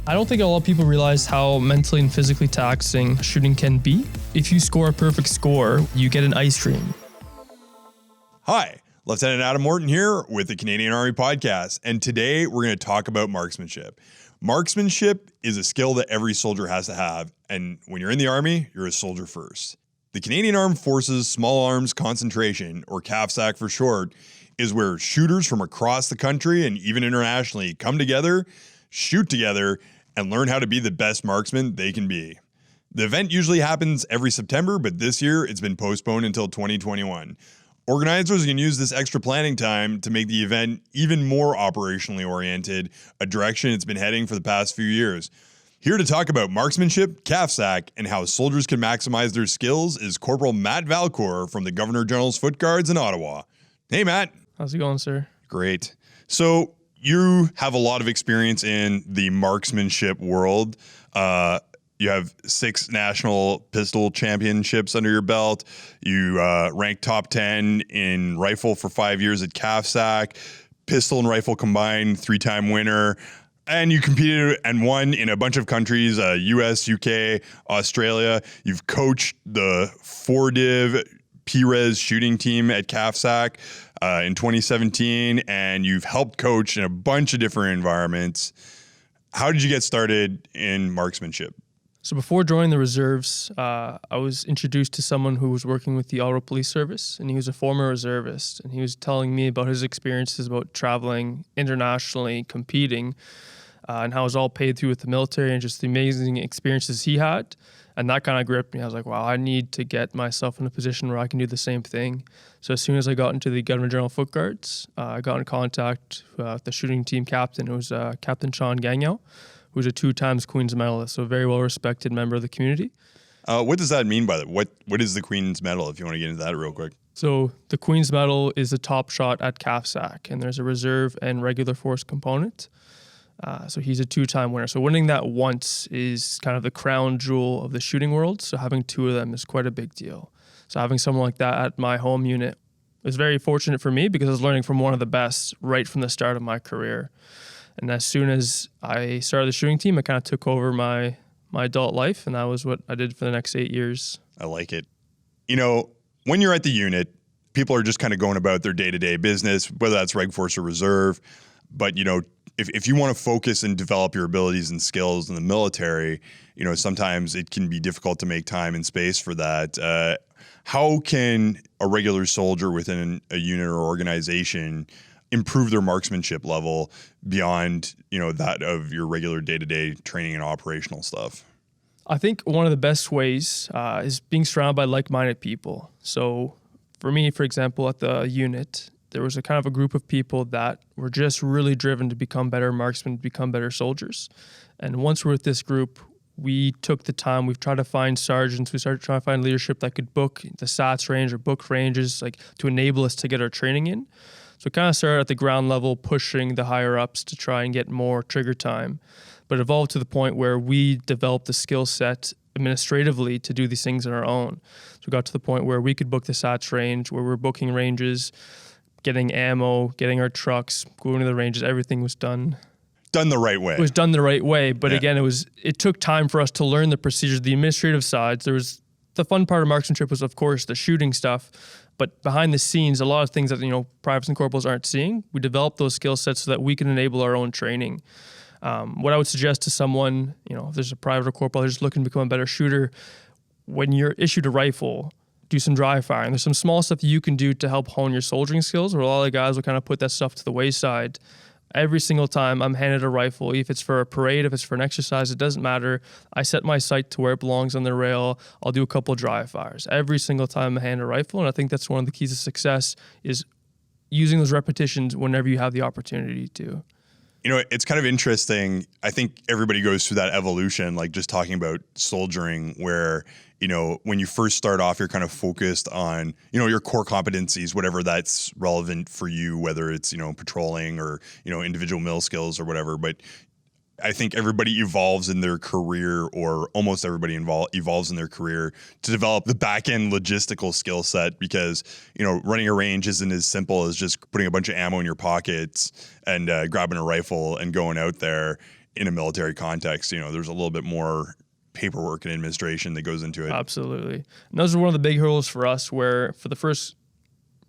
I don't think a lot of people realize how mentally and physically taxing shooting can be. If you score a perfect score, you get an ice cream. Hi, Lieutenant Adam Morton here with the Canadian Army Podcast, and today we're going to talk about marksmanship. Marksmanship is a skill that every soldier has to have, and when you're in the Army, you're a soldier first. The Canadian Armed Forces Small Arms Concentration, or CAFSAC for short, is where shooters from across the country and even internationally come together, shoot together, and learn how to be the best marksman they can be. The event usually happens every September, but this year it's been postponed until 2021. Organizers can use this extra planning time to make the event even more operationally oriented, a direction it's been heading for the past few years. Here to talk about marksmanship, CAFSAC, and how soldiers can maximize their skills is Corporal Matt Valcour from the Governor General's Foot Guards in Ottawa. Hey, Matt. How's it going, sir? Great. So you have a lot of experience in the marksmanship world. You have 6 national pistol championships under your belt. You ranked top 10 in rifle for 5 years at CAFSAC, pistol and rifle combined, 3-time winner. And you competed and won in a bunch of countries, US, UK, Australia. You've coached the 4-div P-Res shooting team at CAFSAC in 2017, and you've helped coach in a bunch of different environments. How did you get started in marksmanship? So before joining the reserves, I was introduced to someone who was working with the Ottawa Police Service, and he was a former reservist, and he was telling me about his experiences about traveling internationally, competing, and how it was all paid through with the military and just the amazing experiences he had. And that kind of gripped me. I was like, wow, I need to get myself in a position where I can do the same thing. So as soon as I got into the Governor General Foot Guards, I got in contact with the shooting team captain. It was Captain Sean Gagnon, who was a 2-time Queen's Medalist, so a very well-respected member of the community. What does that mean by that? What is the Queen's Medal, if you want to get into that real quick? So the Queen's Medal is the top shot at CAFSAC, and there's a reserve and regular force component. So he's a 2-time winner. So winning that once is kind of the crown jewel of the shooting world. So having 2 of them is quite a big deal. So having someone like that at my home unit was very fortunate for me because I was learning from one of the best right from the start of my career. And as soon as I started the shooting team, I kind of took over my adult life, and that was what I did for the next 8 years. I like it. You know, when you're at the unit, people are just kind of going about their day-to-day business, whether that's Reg Force or Reserve. But, you know, if you want to focus and develop your abilities and skills in the military, you know, sometimes it can be difficult to make time and space for that. How can a regular soldier within a unit or organization improve their marksmanship level beyond, you know, that of your regular day-to-day training and operational stuff? I think one of the best ways is being surrounded by like-minded people. So for me, for example, at the unit, there was a kind of a group of people that were just really driven to become better marksmen, become better soldiers. And once we're with this group, we took the time, we've tried to find sergeants, we started trying to find leadership that could book the SATS range or book ranges, like to enable us to get our training in. So it kind of started at the ground level, pushing the higher ups to try and get more trigger time. But it evolved to the point where we developed the skill set administratively to do these things on our own. So we got to the point where we could book the SATS range, where we're booking ranges, getting ammo, getting our trucks, going to the ranges, everything was done the right way. It was done the right way, but again, it took time for us to learn the procedures, the administrative sides. There was the fun part of marksmanship was, of course, the shooting stuff, but behind the scenes, a lot of things that, you know, privates and corporals aren't seeing, we developed those skill sets so that we can enable our own training. What I would suggest to someone, you know, if there's a private or corporal who's just looking to become a better shooter, when you're issued a rifle, do some dry firing. There's some small stuff that you can do to help hone your soldiering skills, where a lot of guys will kind of put that stuff to the wayside. Every single time I'm handed a rifle, if it's for a parade, if it's for an exercise, it doesn't matter. I set my sight to where it belongs on the rail. I'll do a couple of dry fires. Every single time I hand a rifle, and I think that's one of the keys to success is using those repetitions whenever you have the opportunity to. You know, it's kind of interesting. I think everybody goes through that evolution, like just talking about soldiering, where, you know, when you first start off, you're kind of focused on, you know, your core competencies, whatever that's relevant for you, whether it's, you know, patrolling or, you know, individual mill skills or whatever. But I think everybody evolves in their career, or almost everybody evolves in their career to develop the back-end logistical skill set, because, you know, running a range isn't as simple as just putting a bunch of ammo in your pockets and grabbing a rifle and going out there. in a military context, there's a little bit more paperwork and administration that goes into it. Absolutely. And those are one of the big hurdles for us, where for the first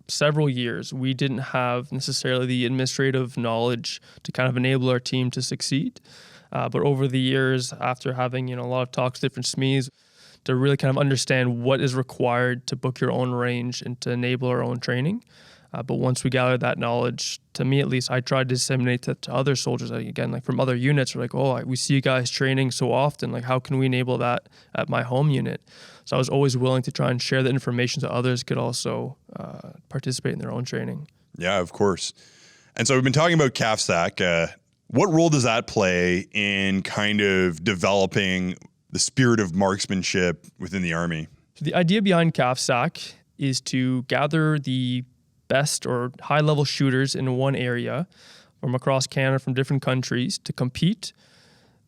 several years, we didn't have necessarily the administrative knowledge to kind of enable our team to succeed. But over the years, after having a lot of talks with different SMEs, to really kind of understand what is required to book your own range and to enable our own training. But once we gathered that knowledge, to me at least, I tried to disseminate that to other soldiers. Again, like from other units, we're like, oh, we see you guys training so often. Like, how can we enable that at my home unit? So I was always willing to try and share the information so others could also participate in their own training. Yeah, of course. And so we've been talking about CAFSAC. What role does that play in kind of developing the spirit of marksmanship within the Army? So the idea behind CAFSAC is to gather the best or high-level shooters in one area from across Canada, from different countries, to compete,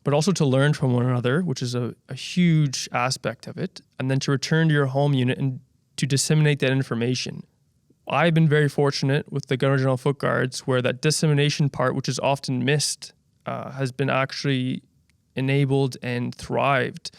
but also to learn from one another, which is a huge aspect of it, and then to return to your home unit and to disseminate that information. I've been very fortunate with the Gunner General Foot Guards, where that dissemination part, which is often missed, has been actually enabled and thrived.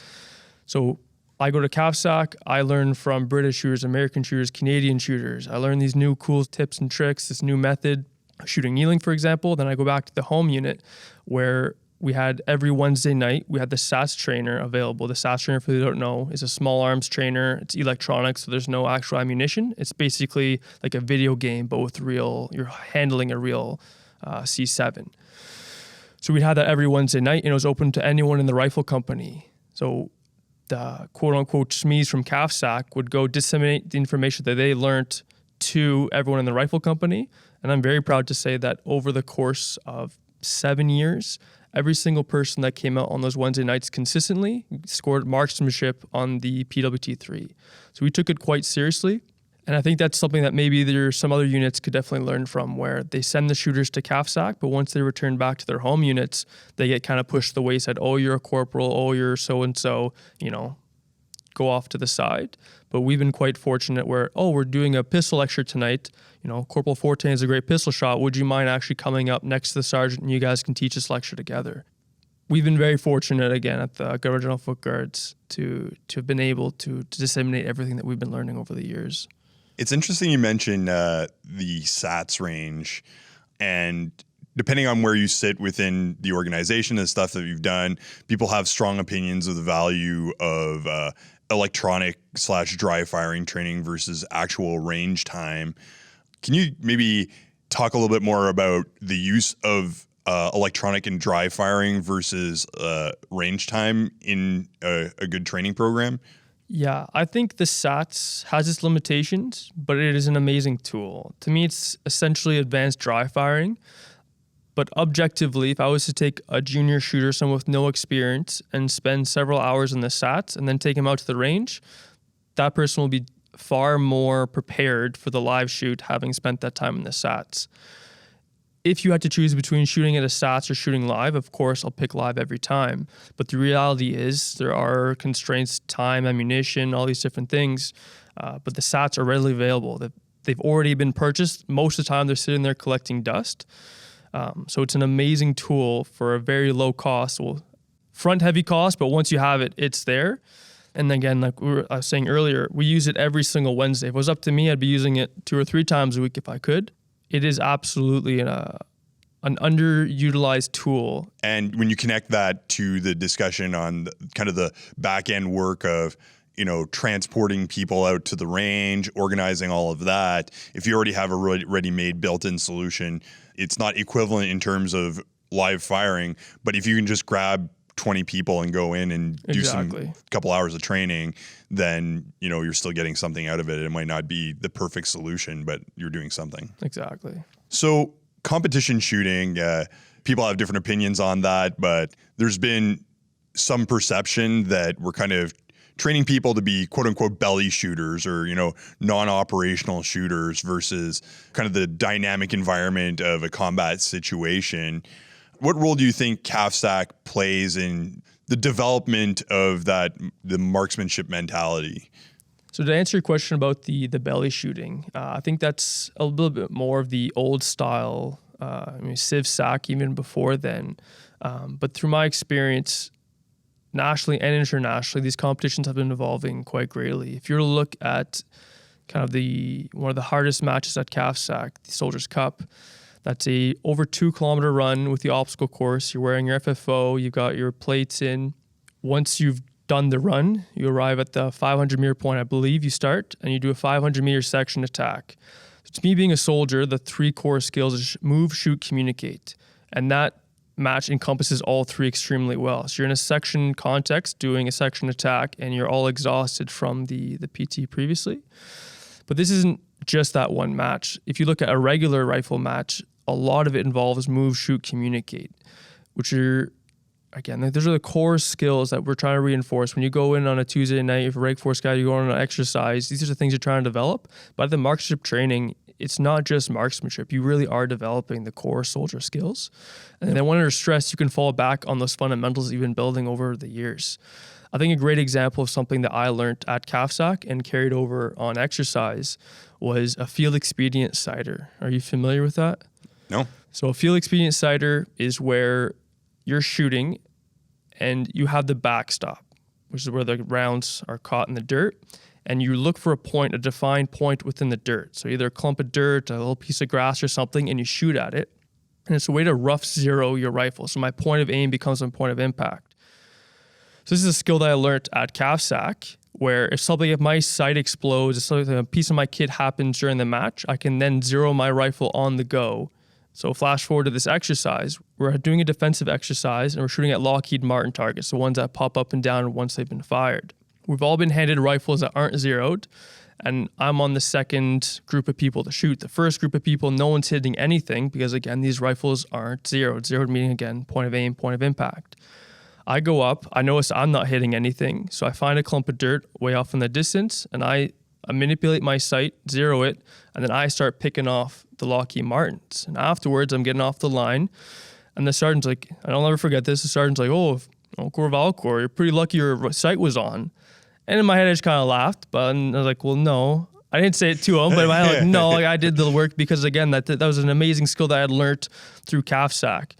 So I go to CAFSAC, I learn from British shooters, American shooters, Canadian shooters. I learn these new cool tips and tricks, this new method, shooting kneeling, for example. Then I go back to the home unit, where we had every Wednesday night, we had the SATS trainer available. The SATS trainer, for those who don't know, is a small arms trainer. It's electronic, so there's no actual ammunition. It's basically like a video game, but with you're handling a real C7. So we'd have that every Wednesday night, and it was open to anyone in the rifle company. So the quote-unquote SMEs from CAFSAC would go disseminate the information that they learned to everyone in the rifle company. And I'm very proud to say that over the course of 7 years, every single person that came out on those Wednesday nights consistently scored marksmanship on the PWT3. So we took it quite seriously. And I think that's something that maybe there's some other units could definitely learn from, where they send the shooters to CAFSAC, but once they return back to their home units, they get kind of pushed to the wayside. Oh, you're a corporal. Oh, you're so-and-so, go off to the side. But we've been quite fortunate where, we're doing a pistol lecture tonight. Corporal Fortin is a great pistol shot. Would you mind actually coming up next to the sergeant and you guys can teach this lecture together? We've been very fortunate, again, at the Gunner General Foot Guards to have been able to disseminate everything that we've been learning over the years. It's interesting you mentioned the SATS range, and depending on where you sit within the organization and stuff that you've done, people have strong opinions of the value of electronic/dry firing training versus actual range time. Can you maybe talk a little bit more about the use of electronic and dry firing versus range time in a good training program? Yeah, I think the SATS has its limitations, but it is an amazing tool. To me, it's essentially advanced dry firing. But objectively, if I was to take a junior shooter, someone with no experience, and spend several hours in the SATS and then take him out to the range, that person will be far more prepared for the live shoot having spent that time in the SATS. If you had to choose between shooting at a SATS or shooting live, of course, I'll pick live every time. But the reality is there are constraints, time, ammunition, all these different things. But the SATS are readily available. They've already been purchased. Most of the time, they're sitting there collecting dust. So it's an amazing tool for a very low cost. Well, front heavy cost, but once you have it, it's there. And again, like I was saying earlier, we use it every single Wednesday. If it was up to me, I'd be using it 2 or 3 times a week if I could. It is absolutely an underutilized tool. And when you connect that to the discussion on kind of the back end work of, transporting people out to the range, organizing all of that, if you already have a ready-made built-in solution, it's not equivalent in terms of live firing. But if you can just grab 20 people and go in and do some couple hours of training, then you're still getting something out of it. It might not be the perfect solution, but you're doing something. Exactly. So competition shooting, people have different opinions on that, but there's been some perception that we're kind of training people to be quote unquote belly shooters or, non-operational shooters versus kind of the dynamic environment of a combat situation. What role do you think CAFSAC plays in the development of the marksmanship mentality? So to answer your question about the belly shooting, I think that's a little bit more of the old style Civ SAC even before then. But through my experience, nationally and internationally, these competitions have been evolving quite greatly. If you were to look at kind of one of the hardest matches at CAFSAC, the Soldiers Cup, that's a over 2 kilometer run with the obstacle course. You're wearing your FFO, you've got your plates in. Once you've done the run, you arrive at the 500 meter point, I believe you start, and you do a 500 meter section attack. So to me, being a soldier, the 3 core skills is move, shoot, communicate. And that match encompasses all 3 extremely well. So you're in a section context doing a section attack, and you're all exhausted from the PT previously. But this isn't just that one match. If you look at a regular rifle match, a lot of it involves move, shoot, communicate, which are, again, those are the core skills that we're trying to reinforce. When you go in on a Tuesday night, if a Reg Force guy, you go on an exercise, these are the things you're trying to develop. But the marksmanship training, it's not just marksmanship. You really are developing the core soldier skills. And then when under stress, you can fall back on those fundamentals that you've been building over the years. I think a great example of something that I learned at CAFSAC and carried over on exercise was a field expedient sighter. Are you familiar with that? No. So a field expedient sighter is where you're shooting and you have the backstop, which is where the rounds are caught in the dirt, and you look for a defined point within the dirt. So either a clump of dirt, a little piece of grass or something, and you shoot at it. And it's a way to rough zero your rifle. So my point of aim becomes my point of impact. So this is a skill that I learned at CAFSAC, where if my sight explodes, if a piece of my kit happens during the match, I can then zero my rifle on the go. So flash forward to this exercise. We're doing a defensive exercise, and we're shooting at Lockheed Martin targets, the ones that pop up and down once they've been fired. We've all been handed rifles that aren't zeroed, and I'm on the second group of people to shoot. The first group of people, no one's hitting anything because, again, these rifles aren't zeroed. Zeroed meaning, again, point of aim, point of impact. I go up, I notice I'm not hitting anything, so I find a clump of dirt way off in the distance, and I manipulate my sight, zero it, and then I start picking off the Lockheed Martins. And afterwards, I'm getting off the line, and the sergeant's like, and I'll never forget this, the sergeant's like, Corporal Valcour, you're pretty lucky your sight was on. And in my head, I just kind of laughed, but I was like, well, no. I didn't say it to him, but in my head, like, no, I did the work because, again, that was an amazing skill that I had learned through CAFSAC.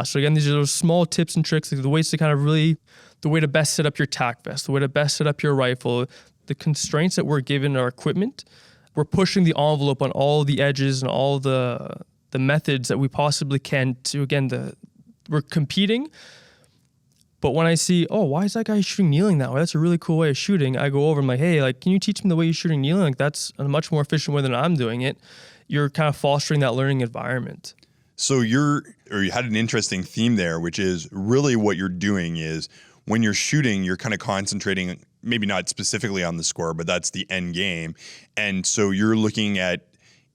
So again, these are those small tips and tricks, like the ways to the way to best set up your tack vest, the way to best set up your rifle, the constraints that we're given our equipment. We're pushing the envelope on all the edges and all the methods that we possibly can to, again, we're competing. But when I see, why is that guy shooting kneeling that way? That's a really cool way of shooting. I go over and I'm like, hey, can you teach me the way you're shooting kneeling? Like, that's a much more efficient way than I'm doing it. You're kind of fostering that learning environment. So you had an interesting theme there, which is really what you're doing is when you're shooting, you're kind of concentrating, maybe not specifically on the score, but that's the end game. And so you're looking at,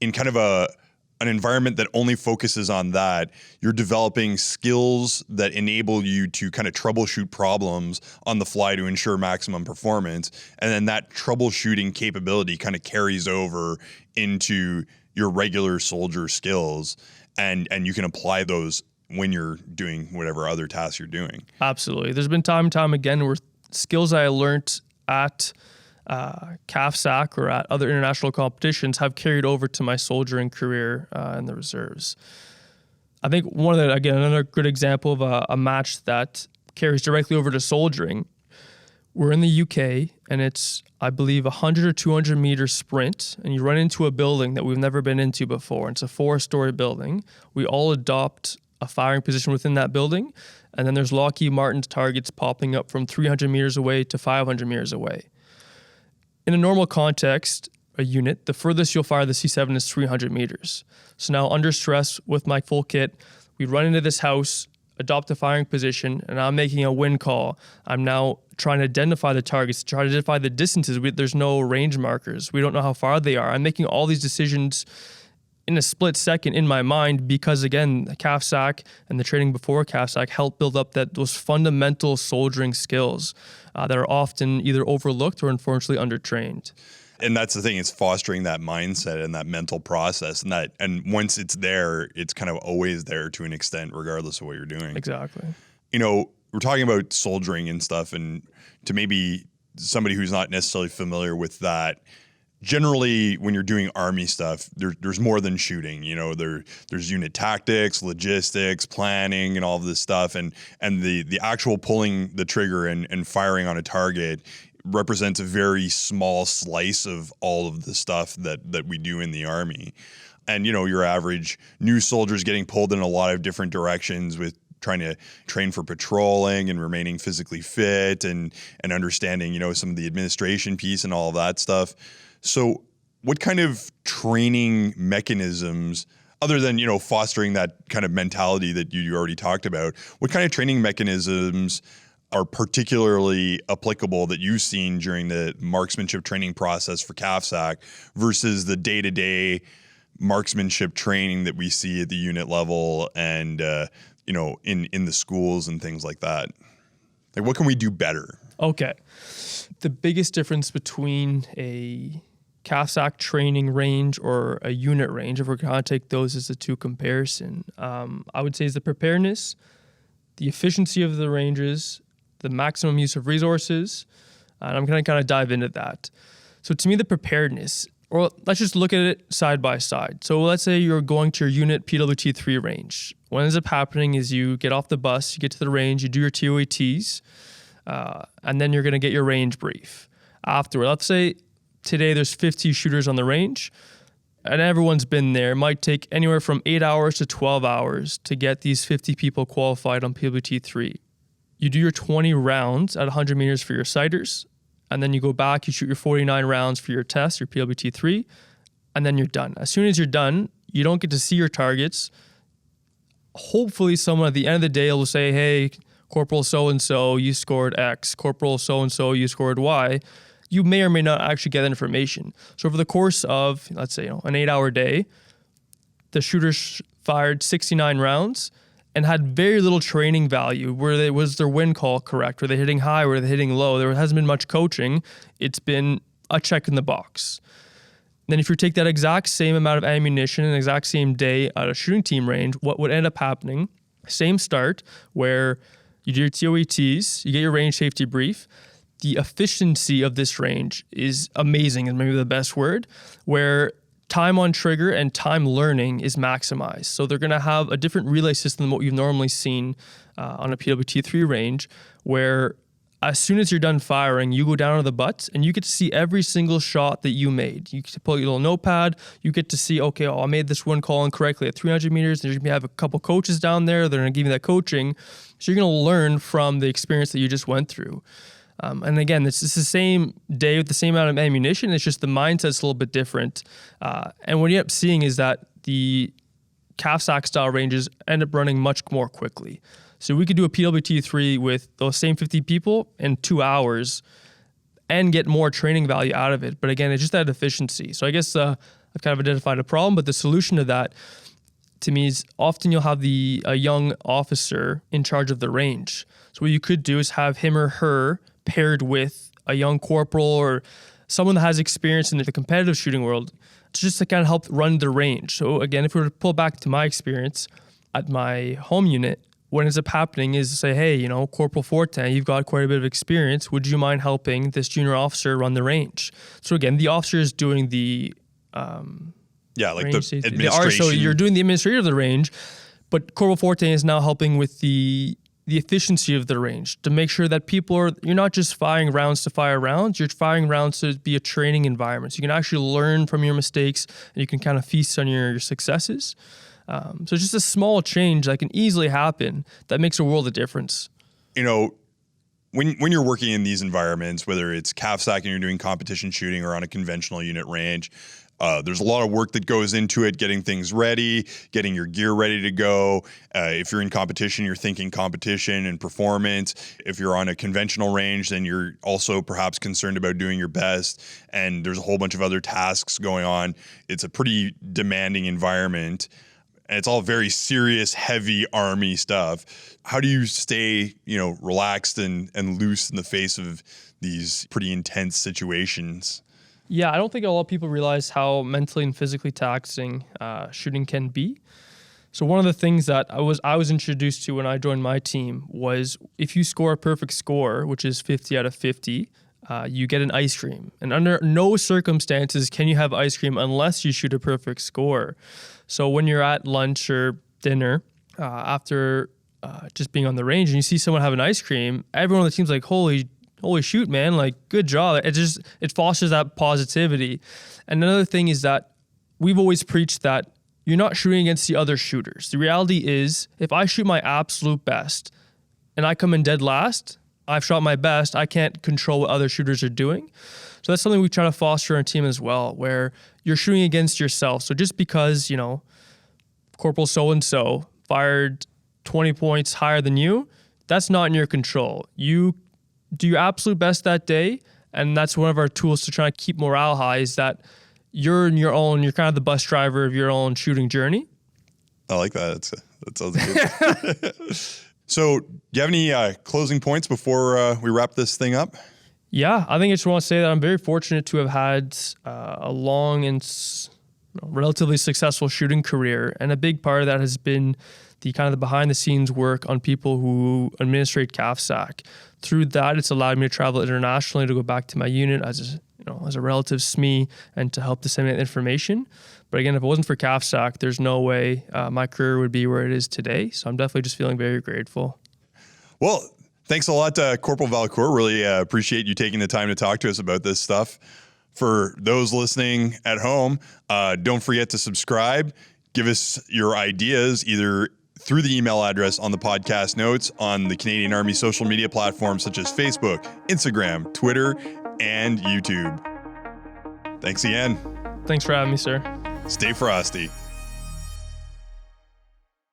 in kind of an environment that only focuses on that, you're developing skills that enable you to kind of troubleshoot problems on the fly to ensure maximum performance. And then that troubleshooting capability kind of carries over into your regular soldier skills. And you can apply those when you're doing whatever other tasks you're doing. Absolutely. There's been time and time again where skills I learned at CAFSAC or at other international competitions have carried over to my soldiering career in the reserves. I think another good example of a match that carries directly over to soldiering. We're in the UK, and it's, I believe, 100 or 200 meter sprint, and you run into a building that we've never been into before. It's a 4-story building. We all adopt a firing position within that building, and then there's Lockheed Martin's targets popping up from 300 meters away to 500 meters away. In a normal context, a unit, the furthest you'll fire the C7 is 300 meters. So now under stress with my full kit, we run into this house, adopt a firing position, and I'm making a wind call. I'm now trying to identify the targets, try to identify the distances. There's no range markers. We don't know how far they are. I'm making all these decisions in a split second in my mind because, again, the CAFSAC and the training before CAFSAC helped build up those fundamental soldiering skills that are often either overlooked or unfortunately undertrained. And that's the thing, is fostering that mindset and that mental process, and once it's there, it's kind of always there to an extent, regardless of what you're doing. Exactly. We're talking about soldiering and stuff, and to maybe somebody who's not necessarily familiar with that, generally when you're doing Army stuff, there's more than shooting. There's unit tactics, logistics, planning, and all of this stuff, and the actual pulling the trigger and firing on a target represents a very small slice of all of the stuff that we do in the Army. And your average new soldier's getting pulled in a lot of different directions with trying to train for patrolling and remaining physically fit and understanding, some of the administration piece and all of that stuff. So what kind of training mechanisms, other than, fostering that kind of mentality that you already talked about, what kind of training mechanisms are particularly applicable that you've seen during the marksmanship training process for CAFSAC versus the day-to-day marksmanship training that we see at the unit level and, in the schools and things like that? Like, what can we do better? Okay. The biggest difference between a CAFSAC training range or a unit range, if we're going to take those as the two comparison, I would say is the preparedness, the efficiency of the ranges, the maximum use of resources, and I'm going to kind of dive into that. So to me, the preparedness, or let's just look at it side by side. So let's say you're going to your unit PWT3 range. What ends up happening is you get off the bus, you get to the range, you do your TOATs, and then you're going to get your range brief. Afterward, let's say today there's 50 shooters on the range, and everyone's been there. It might take anywhere from 8 hours to 12 hours to get these 50 people qualified on PWT3. You do your 20 rounds at 100 meters for your sighters, and then you go back, you shoot your 49 rounds for your test, your PWT3, and then you're done. As soon as you're done, you don't get to see your targets. Hopefully someone at the end of the day will say, hey, Corporal so-and-so, you scored X. Corporal so-and-so, you scored Y. You may or may not actually get that information. So over the course of, let's say, an 8-hour day, the shooters fired 69 rounds and had very little training value. Was their wind call correct? Were they hitting high? Were they hitting low? There hasn't been much coaching. It's been a check in the box. Then if you take that exact same amount of ammunition and exact same day at a shooting team range, what would end up happening, same start, where you do your TOATs, you get your range safety brief. The efficiency of this range is amazing, is maybe the best word, where time on trigger and time learning is maximized. So they're going to have a different relay system than what you've normally seen on a PWT3 range, where as soon as you're done firing, you go down to the butts and you get to see every single shot that you made. You get to pull your little notepad. You get to see, okay, I made this one call incorrectly at 300 meters. There's going to have a couple coaches down there. They're going to give you that coaching. So you're going to learn from the experience that you just went through. And again, it's the same day with the same amount of ammunition. It's just the mindset's a little bit different. And what you end up seeing is that the CAFSAC style ranges end up running much more quickly. So we could do a PWT3 with those same 50 people in 2 hours and get more training value out of it. But again, it's just that efficiency. So I guess I've kind of identified a problem, but the solution to that, to me, is often you'll have a young officer in charge of the range. So what you could do is have him or her paired with a young corporal or someone that has experience in the competitive shooting world, just to kind of help run the range. So again, if we were to pull back to my experience at my home unit, what ends up happening is to say, hey, Corporal Fortin, you've got quite a bit of experience. Would you mind helping this junior officer run the range? So again, the officer is doing the the administration. So you're doing the administrator of the range, but Corporal Fortin is now helping with the efficiency of the range to make sure that you're not just firing rounds to fire rounds, you're firing rounds to be a training environment. So you can actually learn from your mistakes and you can kind of feast on your successes. So just a small change that can easily happen that makes a world of difference. When you're working in these environments, whether it's CAFSAC and you're doing competition shooting or on a conventional unit range, there's a lot of work that goes into it, getting things ready, getting your gear ready to go. If you're in competition, you're thinking competition and performance. If you're on a conventional range, then you're also perhaps concerned about doing your best. And there's a whole bunch of other tasks going on. It's a pretty demanding environment. And it's all very serious, heavy Army stuff. How do you stay, relaxed and loose in the face of these pretty intense situations? Yeah, I don't think a lot of people realize how mentally and physically taxing shooting can be. So one of the things that I was introduced to when I joined my team was if you score a perfect score, which is 50 out of 50, you get an ice cream. And under no circumstances can you have ice cream unless you shoot a perfect score. So when you're at lunch or dinner, after just being on the range and you see someone have an ice cream, everyone on the team's like, holy shoot, man, like, good job. It fosters that positivity. And another thing is that we've always preached that you're not shooting against the other shooters. The reality is, if I shoot my absolute best and I come in dead last, I've shot my best. I can't control what other shooters are doing. So that's something we try to foster in our team as well, where you're shooting against yourself. So just because, Corporal so-and-so fired 20 points higher than you, that's not in your control. You do your absolute best that day, and that's one of our tools to try to keep morale high, is that you're kind of the bus driver of your own shooting journey. I like that. That sounds good. So, do you have any closing points before we wrap this thing up? Yeah, I think I just want to say that I'm very fortunate to have had a long and relatively successful shooting career, and a big part of that has been the kind of the behind the scenes work on people who administrate CAFSAC. Through that, it's allowed me to travel internationally, to go back to my unit as a relative SME and to help disseminate information. But again, if it wasn't for CAFSAC, there's no way my career would be where it is today. So I'm definitely just feeling very grateful. Well, thanks a lot, Corporal Valcour. Really appreciate you taking the time to talk to us about this stuff. For those listening at home, don't forget to subscribe. Give us your ideas either through the email address on the podcast notes, on the Canadian Army social media platforms such as Facebook, Instagram, Twitter, and YouTube. Thanks again. Thanks for having me, sir. Stay frosty.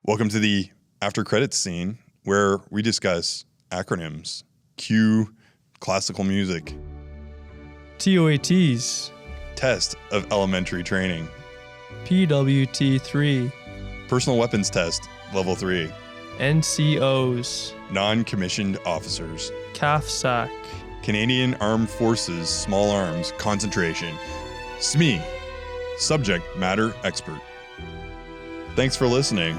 Welcome to the after credits scene where we discuss acronyms. Cue classical music. TOATs. Test of elementary training. PWT3. Personal weapons test, level 3. NCOs. Non-commissioned officers. CAFSAC. Canadian Armed Forces Small Arms Concentration. SME. Subject Matter Expert. Thanks for listening.